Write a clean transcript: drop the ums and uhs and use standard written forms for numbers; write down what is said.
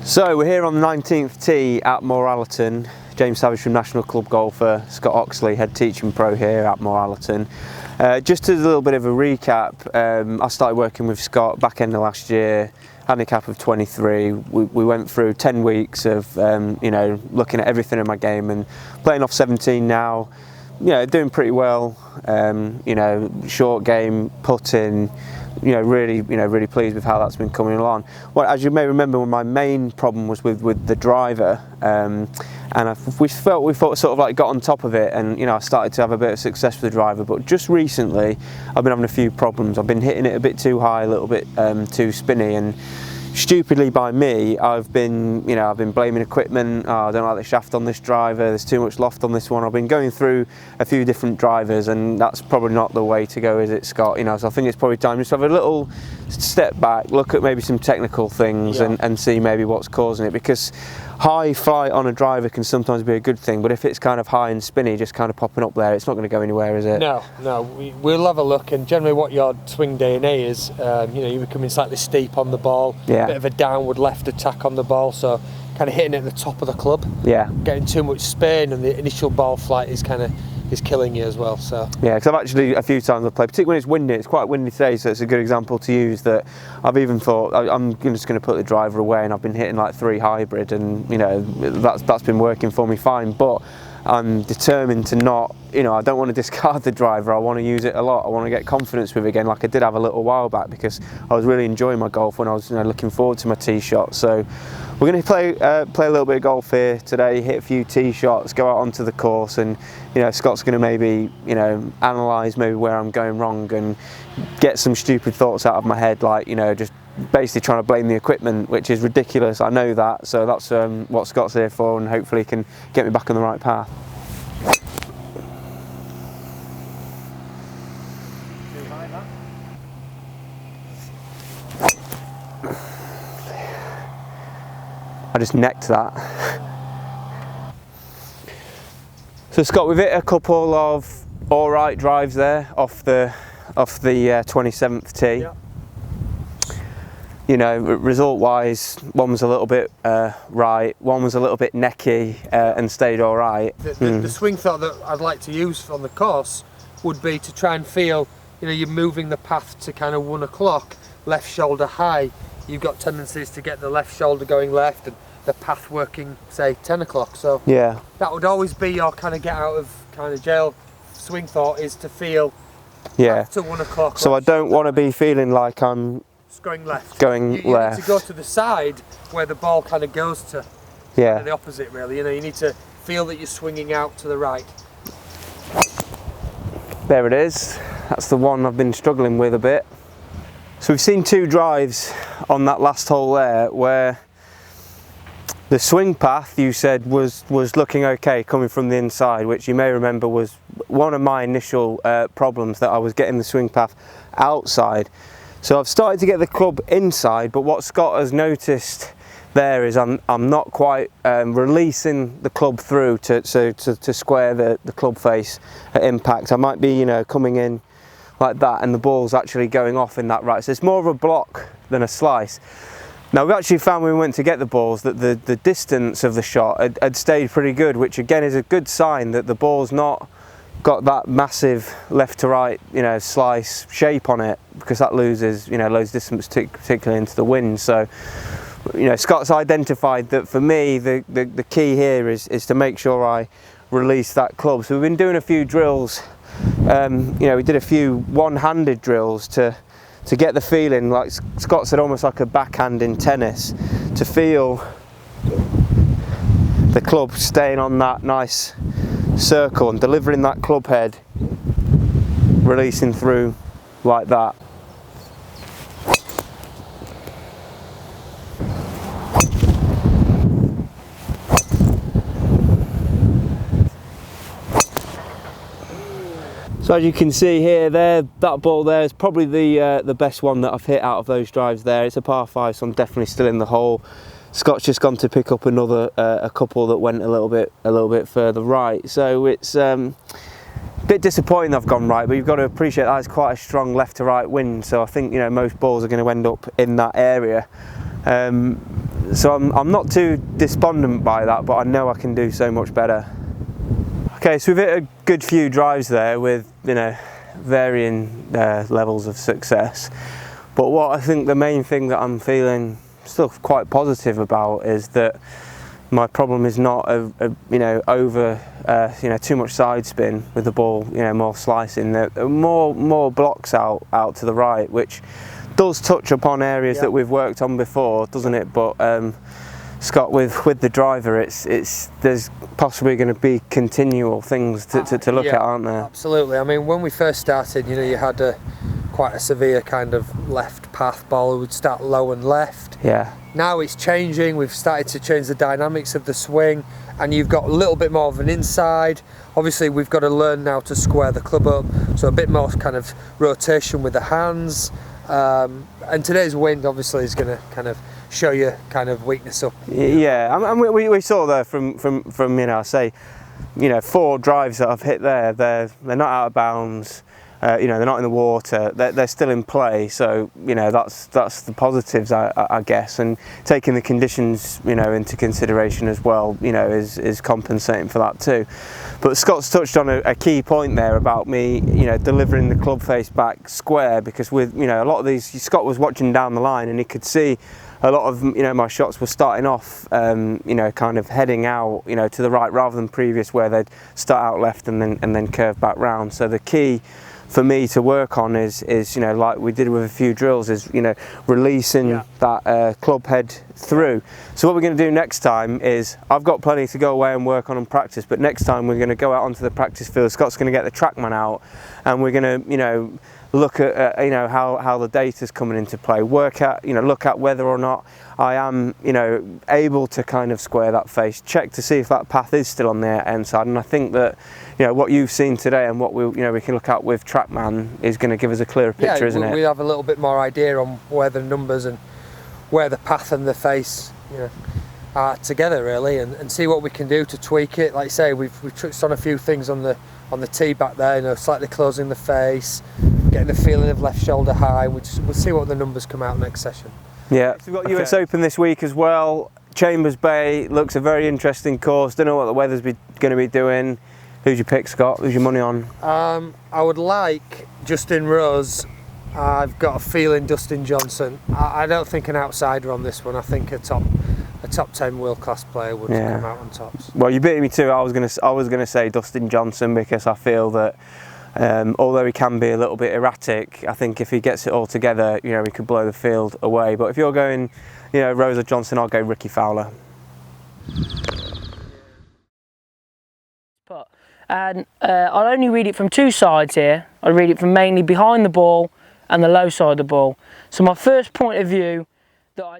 So we're here on the 19th tee at Moor Allerton. James Savage from National Club golfer, Scott Oxley, head teaching pro here at Moor Allerton. Just as a little bit of a recap, I started working with Scott back end of last year, handicap of 23. We went through 10 weeks of looking at everything in my game and playing off 17 now. Doing pretty well. Short game, putting. Really pleased with how that's been coming along. Well, as you may remember, my main problem was with the driver, and we thought sort of like got on top of it, and I started to have a bit of success with the driver. But just recently, I've been having a few problems. I've been hitting it a bit too high, a little bit too spinny, and stupidly by me, I've been blaming equipment. Oh, I don't like the shaft on this driver, there's too much loft on this one. I've been going through a few different drivers, and that's probably not the way to go, is it, Scott? So I think it's probably time just to have a little step back, look at maybe some technical things, and see maybe what's causing it, because high flight on a driver can sometimes be a good thing, but if it's kind of high and spinny, just kind of popping up there, it's not going to go anywhere, is it? No, we'll have a look, and generally what your swing DNA is, you're becoming slightly steep on the ball, a bit of a downward left attack on the ball, so kind of hitting it at the top of the club, getting too much spin, and the initial ball flight is killing you as well. So because I've actually a few times I've played, particularly when it's windy. It's quite windy today, so it's a good example to use. That I've even thought I'm just going to put the driver away, and I've been hitting like 3 hybrid, and that's been working for me fine. But I'm determined to not, I don't want to discard the driver. I want to use it a lot. I want to get confidence with it again, like I did have a little while back, because I was really enjoying my golf when I was looking forward to my tee shot. So we're going to play a little bit of golf here today, hit a few tee shots, go out onto the course, and Scott's going to maybe analyse maybe where I'm going wrong and get some stupid thoughts out of my head, like just basically trying to blame the equipment, which is ridiculous. I know that, so that's what Scott's here for, and hopefully he can get me back on the right path. I just necked that. So Scott, we've hit a couple of alright drives there off the 27th tee. Result wise, one was a little bit right, one was a little bit necky, and stayed alright. The swing thought that I'd like to use on the course would be to try and feel, you're moving the path to kind of 1 o'clock, left shoulder high. You've got tendencies to get the left shoulder going left and the path working, say, 10 o'clock. So that would always be your kind of get out of kind of jail swing thought, is to feel to 1 o'clock. So I don't want to be feeling like I'm going left. You left. Need to go to the side where the ball kind of goes to. Kind of the opposite, really. You need to feel that you're swinging out to the right. There it is. That's the one I've been struggling with a bit. So we've seen 2 drives on that last hole there, where the swing path, you said, was looking okay coming from the inside, which you may remember was one of my initial problems, that I was getting the swing path outside. So I've started to get the club inside, but what Scott has noticed there is I'm not quite releasing the club through to square the club face at impact. I might be coming in like that, and the ball's actually going off in that right. So it's more of a block than a slice. Now we actually found when we went to get the balls that the distance of the shot had stayed pretty good, which again is a good sign that the ball's not got that massive left to right slice shape on it, because that loses loads distance, particularly into the wind. So Scott's identified that for me the key here is to make sure I release that club. So we've been doing a few drills. We did a few one-handed drills to get the feeling, like Scott said, almost like a backhand in tennis, to feel the club staying on that nice circle and delivering that club head, releasing through like that. So as you can see here, that ball there is probably the best one that I've hit out of those drives there. It's a par 5, so I'm definitely still in the hole. Scott's just gone to pick up another a couple that went a little bit further right. So it's a bit disappointing I've gone right, but you've got to appreciate that it's quite a strong left to right wind. So I think most balls are going to end up in that area. So I'm not too despondent by that, but I know I can do so much better. Okay, so we've hit a good few drives there with, you know, varying levels of success. But what I think the main thing that I'm feeling still quite positive about is that my problem is not you know, over you know, too much side spin with the ball, you know, more slicing. More blocks out to the right, which does touch upon areas that we've worked on before, doesn't it? But Scott, with the driver, there's possibly going to be continual things to look at, aren't there? Absolutely. I mean, when we first started, you know, you had quite a severe kind of left path ball. It would start low and left. Yeah. Now it's changing. We've started to change the dynamics of the swing, and you've got a little bit more of an inside. Obviously, we've got to learn now to square the club up, so a bit more kind of rotation with the hands. And today's wind obviously is going to kind of show you kind of weakness up. Yeah, and we saw there from you know, I say, you know, 4 drives that I've hit there. They're not out of bounds. You know, they're not in the water. They're still in play. So you know, that's the positives, I guess. And taking the conditions, you know, into consideration as well, you know, is compensating for that too. But Scott's touched on a key point there about me, you know, delivering the club face back square, because with, you know, a lot of these, Scott was watching down the line and he could see a lot of, you know, my shots were starting off, you know, kind of heading out, you know, to the right rather than previous where they'd start out left and then curve back round. So the key for me to work on is you know, like we did with a few drills, is, you know, releasing that club head through. So what we're going to do next time is, I've got plenty to go away and work on and practice, but next time we're going to go out onto the practice field. Scott's going to get the TrackMan out, and we're going to, you know, look at you know, how the data's coming into play, work at, you know, look at whether or not I am, you know, able to kind of square that face, check to see if that path is still on the end side. And I think that, you know, what you've seen today and what we can look at with TrackMan is going to give us a clearer picture, isn't it? We have a little bit more idea on where the numbers and where the path and the face, you know, are together really, and see what we can do to tweak it. Like I say, we've touched on a few things on the tee back there, you know, slightly closing the face, getting the feeling of left shoulder high. We'll see what the numbers come out next session. Yeah, so we've got US Open this week as well. Chambers Bay looks a very interesting course. Don't know what the weather's going to be doing. Who's your pick, Scott? Who's your money on? I would like Justin Rose. I've got a feeling Dustin Johnson. I don't think an outsider on this one. I think a top 10 world class player would come out on tops. Well, you beat me too. I was gonna say Dustin Johnson, because I feel that although he can be a little bit erratic, I think if he gets it all together, you know, he could blow the field away. But if you're going, you know, Rose or Johnson, I'll go Ricky Fowler. And I'll only read it from 2 sides here. I read it from mainly behind the ball and the low side of the ball. So my first point of view that I